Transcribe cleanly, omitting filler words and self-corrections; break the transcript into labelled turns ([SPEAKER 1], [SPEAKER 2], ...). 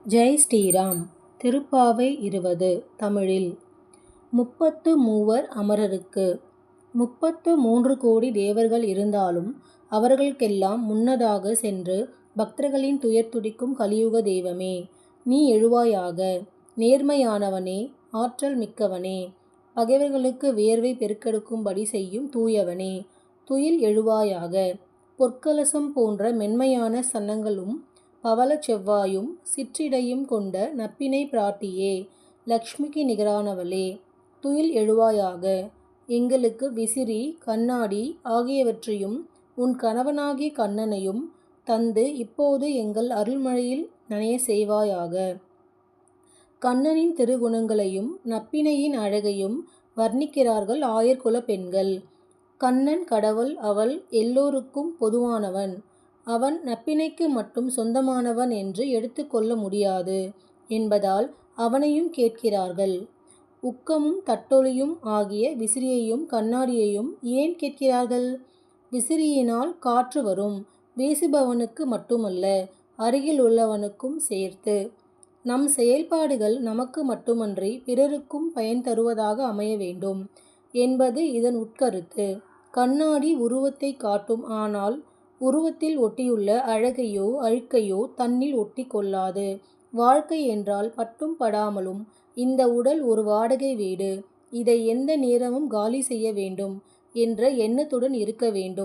[SPEAKER 1] ஜெய் ஸ்ரீராம். திருப்பாவை 20 தமிழில். 33 அமரருக்கு. 33 கோடி தேவர்கள் இருந்தாலும் அவர்களுக்கெல்லாம் முன்னதாக சென்று பக்தர்களின் துயர் துடிக்கும் கலியுக தெய்வமே, நீ எழுவாயாக. நேர்மையானவனே, ஆற்றல் மிக்கவனே, பகைவர்களுக்கு வியர்வை பெருக்கெடுக்கும்படி செய்யும் தூயவனே, துயில் எழுவாயாக. பொற்கலசம் போன்ற மென்மையான சன்னங்களும் பவளச் செவ்வாயும் சிற்றிடையும் கொண்ட நப்பினை பிராட்டியே, லக்ஷ்மிக்கு நிகரானவளே, துயில் எழுவாயாக. எங்களுக்கு விசிறி, கண்ணாடி ஆகியவற்றையும் உன் கணவனாகிய கண்ணனையும் தந்து இப்போது எங்கள் அருள்மழையில் நனையச் செய்வாயாக. கண்ணனின் திருக்குணங்களையும் நப்பினையின் அழகையும் வர்ணிக்கிறார்கள் ஆயர்குலப் பெண்கள். கண்ணன் கடவுள். அவள் எல்லோருக்கும் பொதுவானவன். அவன் நப்பினைக்கு மட்டும் சொந்தமானவன் என்று எடுத்துக் கொள்ள முடியாது என்பதால் அவனையும் கேட்கிறார்கள். உக்கமும் தட்டொலியும் ஆகிய விசிறியையும் கண்ணாடியையும் ஏன் கேட்கிறார்கள்? விசிறியினால் காற்று வரும், வீசுபவனுக்கு மட்டுமல்ல, அருகில் உள்ளவனுக்கும் சேர்த்து. நம் செயல்பாடுகள் நமக்கு மட்டுமன்றி பிறருக்கும் பயன் தருவதாக அமைய வேண்டும் என்பது இதன் உட்கருத்து. கண்ணாடி உருவத்தை காட்டும், ஆனால் உருவத்தில் ஒட்டியுள்ள அழகையோ அழுக்கையோ தன்னில் ஒட்டி கொள்ளாது. வாழ்க்கை என்றால் பட்டும் படாமலும் இந்த உடல் ஒரு வாடகை வீடு, இதை எந்த நேரமும் காலி செய்ய வேண்டும் என்ற எண்ணத்துடன் இருக்க வேண்டும்.